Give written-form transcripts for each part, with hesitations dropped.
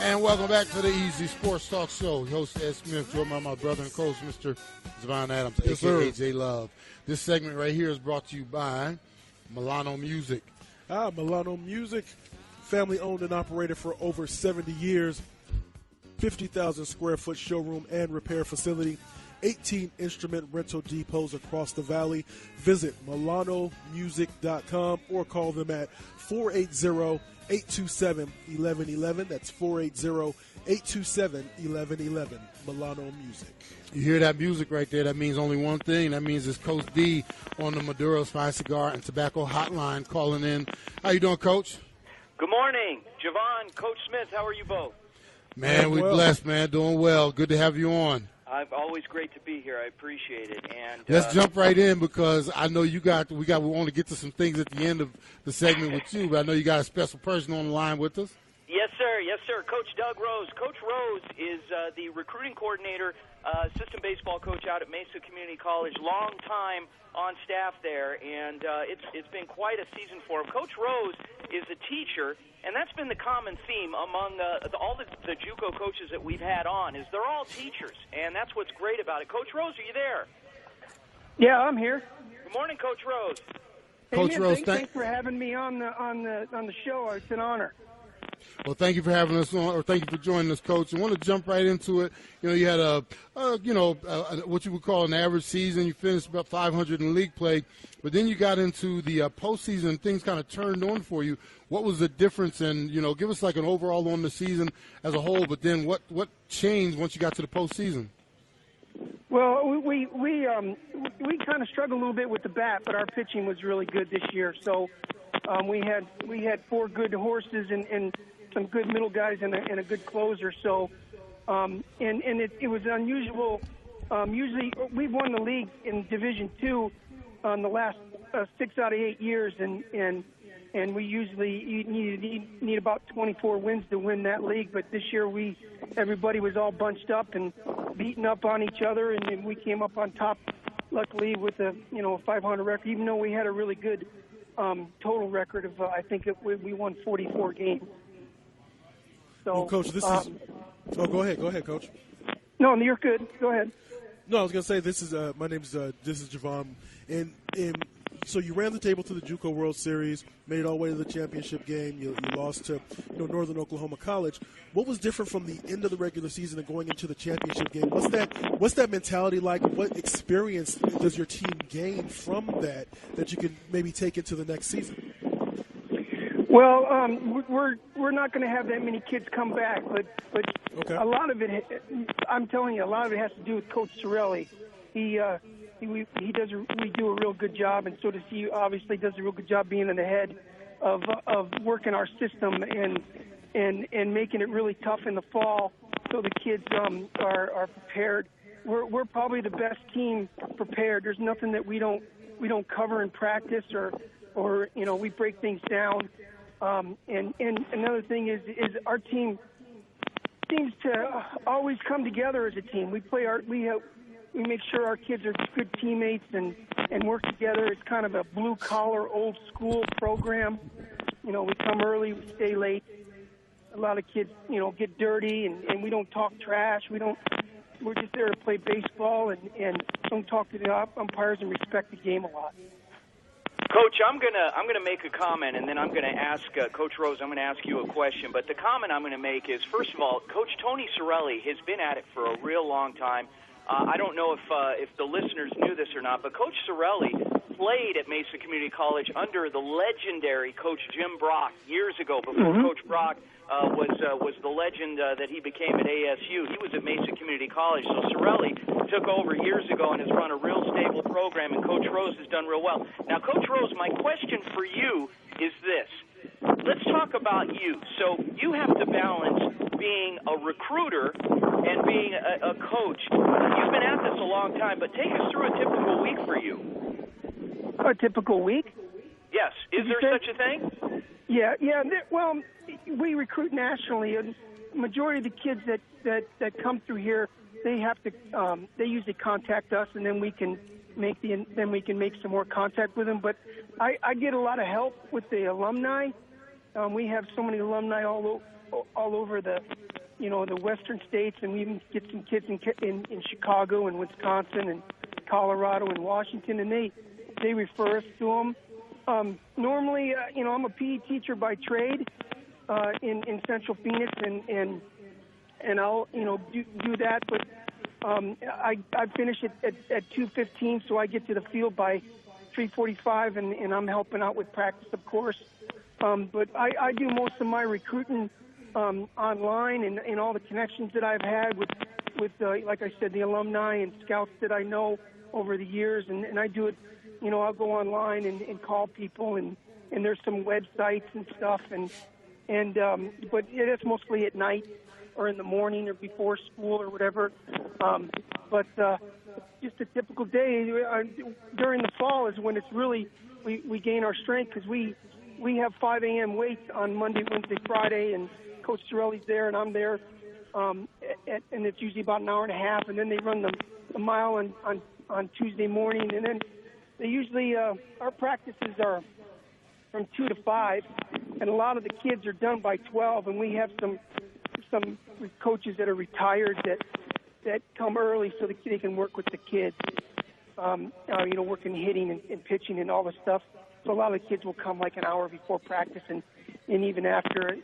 And welcome back to the Easy Sports Talk Show. Host Ed Smith, joined by my brother and coach, Mr. Zavon Adams, a.k.a. J Love. This segment right here is brought to you by Milano Music. Milano Music, family-owned and operated for over 70 years. 50,000 square foot showroom and repair facility. 18 instrument rental depots across the valley. Visit MilanoMusic.com or call them at 480-827-1111. That's 480-827-1111. Milano Music. You hear that music right there? That means only one thing. That means it's Coach D on the Maduro's Fine Cigar and Tobacco Hotline calling in. How you doing, Coach? Good morning, Javon, Coach Smith. How are you both? Man, we're blessed, man. Doing well. Good to have you on. Always great to be here. I appreciate it. And let's jump right in because I know we want to get to some things at the end of the segment with you, but I know you got a special person on the line with us. Yes, sir. Yes, sir. Coach Doug Rose. Coach Rose is the recruiting coordinator, assistant baseball coach out at Mesa Community College, long time on staff there, and it's been quite a season for him. Coach Rose is a teacher, and that's been the common theme among all the JUCO coaches that we've had on, is they're all teachers, and that's what's great about it. Coach Rose, are you there? Yeah, I'm here. Good morning, Coach Rose. Hey, Coach man, Rose, thanks for having me on the show. It's an honor. Well, thank you for having us on, or thank you for joining us, Coach. I want to jump right into it. You know, you had what you would call an average season. You finished about 500 in league play, but then you got into the postseason. Things kind of turned on for you. What was the difference? And give us like an overall on the season as a whole. But then what changed once you got to the postseason? Well, we kind of struggled a little bit with the bat, but our pitching was really good this year. So we had 4 good horses and some good middle guys and a good closer. So it was unusual. Usually we won the league in Division II the last 6 out of 8 years, and we usually need about 24 wins to win that league. But this year everybody was all bunched up and beating up on each other, and we came up on top, luckily, with a 500 record. Even though we had a really good total record of I think we won 44 games. So, well, Coach, this is. Oh, go ahead, Coach. No, you're good. Go ahead. No, I was going to say this is my name's this is Javon, and so you ran the table to the JUCO World Series, made it all the way to the championship game. You lost to Northern Oklahoma College. What was different from the end of the regular season and going into the championship game? What's that mentality like? What experience does your team gain from that you can maybe take into the next season? Well, we're not going to have that many kids come back, but okay. A lot of it, I'm telling you, a lot of it has to do with Coach Sorelli. We do a real good job, and so does he. Obviously, does a real good job being in the head of working our system and making it really tough in the fall, so the kids are prepared. We're probably the best team prepared. There's nothing that we don't cover in practice or we break things down. And another thing is our team seems to always come together as a team. We make sure our kids are good teammates and work together. It's kind of a blue-collar, old-school program. We come early, we stay late. A lot of kids, get dirty, and we don't talk trash. We're just there to play baseball and don't talk to the umpires and respect the game a lot. Coach, I'm gonna make a comment, and then I'm gonna ask Coach Rose. I'm gonna ask you a question. But the comment I'm gonna make is, first of all, Coach Tony Sorelli has been at it for a real long time. I don't know if the listeners knew this or not, but Coach Sorelli played at Mesa Community College under the legendary Coach Jim Brock years ago. Before Coach Brock was the legend that he became at ASU. He was at Mesa Community College. So Sorelli took over years ago and has run a real stable program, and Coach Rose has done real well. Now, Coach Rose, my question for you is this. Let's talk about you. So you have to balance being a recruiter and being a coach. You've been at this a long time, but take us through a typical week for you. A typical week? Yes. Is there such a thing? Yeah. Well, we recruit nationally, and majority of the kids that come through here, they have to. They usually contact us, and then we can make some more contact with them. But I get a lot of help with the alumni, We have so many alumni all over the western states, and we even get some kids in Chicago and Wisconsin and Colorado and Washington, and they refer us to them. Normally, I'm a PE teacher by trade in Central Phoenix, and I'll do that, but I finish at 2:15, so I get to the field by 3:45, and I'm helping out with practice, of course. But I do most of my recruiting online, and all the connections that I've had with like I said, the alumni and scouts that I know over the years, and I do it. I'll go online and call people, and there's some websites and stuff, but it's mostly at night or in the morning or before school or whatever. But just a typical day during the fall is when it's really we gain our strength, because we have 5 a.m. weights on Monday, Wednesday, Friday, and Coach Sorelli's there and I'm there, and it's usually about an hour and a half, and then they run the mile on Tuesday morning, and then they usually our practices are from 2 to 5, and a lot of the kids are done by 12, and we have some coaches that are retired that come early so they can work with the kids, working hitting and pitching and all the stuff. So a lot of the kids will come like an hour before practice, and even after,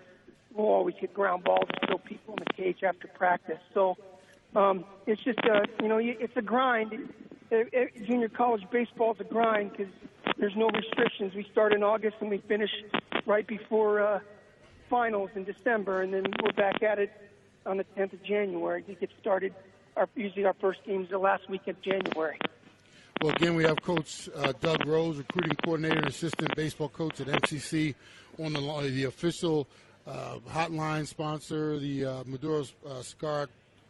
we'll always hit ground balls and throw people in the cage after practice. So it's just, it's a grind. Junior college baseball is a grind because there's no restrictions. We start in August and we finish right before finals in December, and then we're back at it on the 10th of January to get started. Usually our first game is the last week of January. Well, again, we have Coach Doug Rose, recruiting coordinator and assistant baseball coach at MCC, on the official hotline sponsor, the Maduro's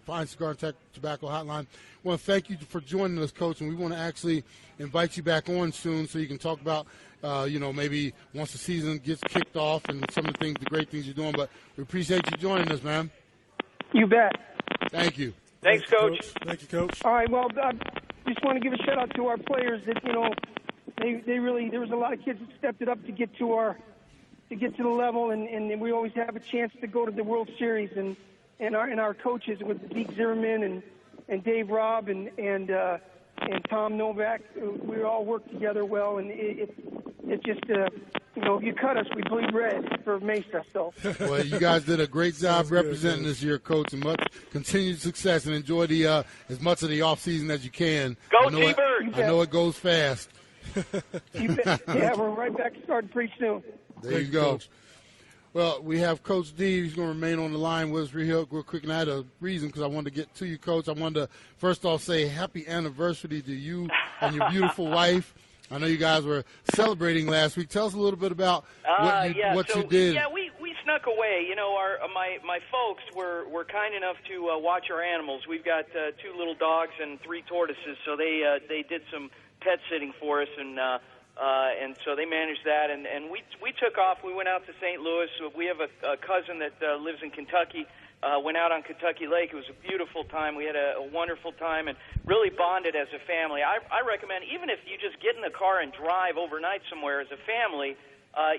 Fine Cigar and Tobacco Hotline. I want to thank you for joining us, Coach, and we want to actually invite you back on soon so you can talk about, maybe once the season gets kicked off and some of the great things you're doing. But we appreciate you joining us, man. You bet. Thank you. Thanks, Coach. Thank you, Coach. All right, well, I just want to give a shout-out to our players that, they really, there was a lot of kids that stepped it up to get to the level, and we always have a chance to go to the World Series, and our coaches with Zeke Zimmerman and Dave Robb and Tom Novak, we all work together well, and it's just if you cut us, we bleed red for Mesa. So. Well, you guys did a great job representing this year, Coach, and much continued success, and enjoy the as much of the off season as you can. Go T-Bird! I know it goes fast. You bet. Yeah, we're right back starting pretty soon. There you go. Coach. Well, we have Coach D. He's going to remain on the line with us real quick, and I had a reason because I wanted to get to you, Coach. I wanted to first off say happy anniversary to you and your beautiful wife. I know you guys were celebrating last week. Tell us a little bit about what you did. Yeah, we snuck away. My folks were kind enough to watch our animals. We've got 2 little dogs and 3 tortoises, so they did some pet sitting for us, and so they managed that. And we took off. We went out to St. Louis. We have a cousin that lives in Kentucky. Went out on Kentucky Lake. It was a beautiful time. We had a wonderful time and really bonded as a family. I recommend, even if you just get in the car and drive overnight somewhere as a family,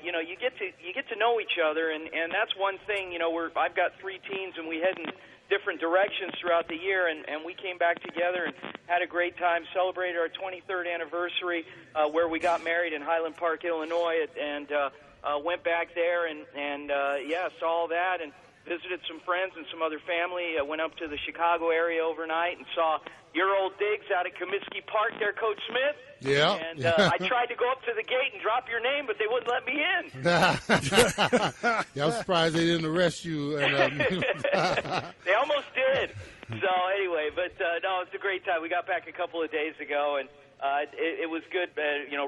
you get to know each other, and that's one thing. I've got 3 teens, and we head in different directions throughout the year, and we came back together and had a great time, celebrated our 23rd anniversary, where we got married in Highland Park, Illinois, and went back there and saw all that and visited some friends and some other family. Went up to the Chicago area overnight and saw your old digs out at Comiskey Park there, Coach Smith. Yeah. And I tried to go up to the gate and drop your name, but they wouldn't let me in. Yeah, I'm surprised they didn't arrest you. And, they almost did. So anyway, but no, it's a great time. We got back a couple of days ago, and it was good.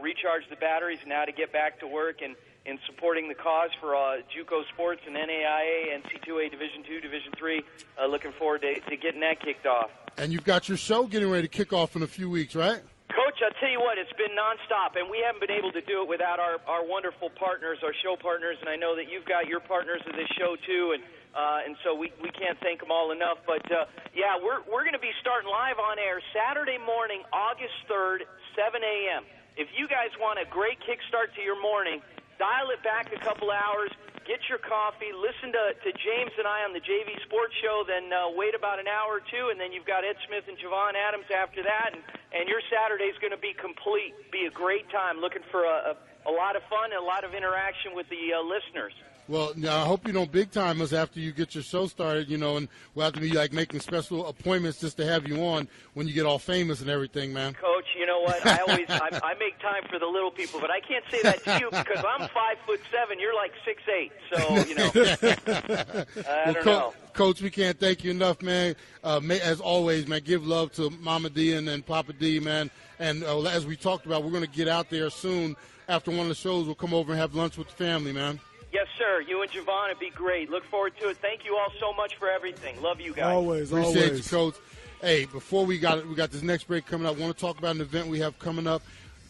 Recharge the batteries, and now to get back to work and in supporting the cause for JUCO sports and NAIA, NC2A Division II, Division III. Looking forward to getting that kicked off. And you've got your show getting ready to kick off in a few weeks, right? Coach, I'll tell you what, it's been nonstop, and we haven't been able to do it without our wonderful partners, our show partners, and I know that you've got your partners of this show too, and so we can't thank them all enough. But, we're going to be starting live on air Saturday morning, August 3rd, 7 a.m. If you guys want a great kickstart to your morning, dial it back a couple hours, get your coffee, listen to James and I on the JV Sports Show, then wait about an hour or two, and then you've got Ed Smith and Javon Adams after that, and your Saturday's going to be complete. Be a great time. Looking for a lot of fun and a lot of interaction with the listeners. Well, I hope you don't big time us after you get your show started, and we'll have to be like making special appointments just to have you on when you get all famous and everything, man. Coach, you know what? I make time for the little people, but I can't say that to you because I'm 5'7". You're like 6'8". So I don't know. Coach, we can't thank you enough, man. As always, man, give love to Mama D and Papa D, man. And as we talked about, we're going to get out there soon. After one of the shows, we'll come over and have lunch with the family, man. Yes, sir. You and Javon, it'd be great. Look forward to it. Thank you all so much for everything. Love you guys. Always. Appreciate you, Coach. Hey, before we got this next break coming up, I want to talk about an event we have coming up.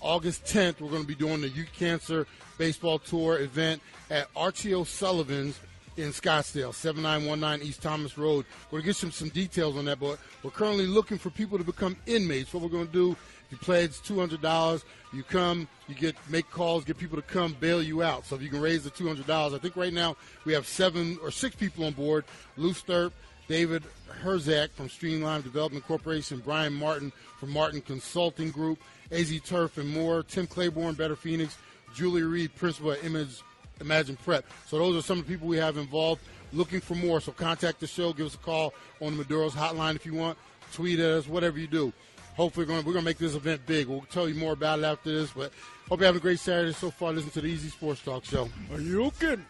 August 10th, we're going to be doing the Youth Cancer Baseball Tour event at Archie O'Sullivan's in Scottsdale, 7919 East Thomas Road. We're going to get some details on that, but we're currently looking for people to become inmates. What we're going to do, you pledge $200, you come, make calls, get people to come bail you out. So if you can raise the $200, I think right now we have 7 or 6 people on board. Lou Sturp, David Herzak from Streamline Development Corporation, Brian Martin from Martin Consulting Group, AZ Turf and more, Tim Claiborne, Better Phoenix, Julie Reed, Principal at Imagine Prep. So those are some of the people we have involved. Looking for more, so contact the show, give us a call on the Maduro's hotline if you want, tweet at us, whatever you do. Hopefully we're going to make this event big. We'll tell you more about it after this, but hope you're having a great Saturday so far. Listen to the Easy Sports Talk Show. Are you kidding?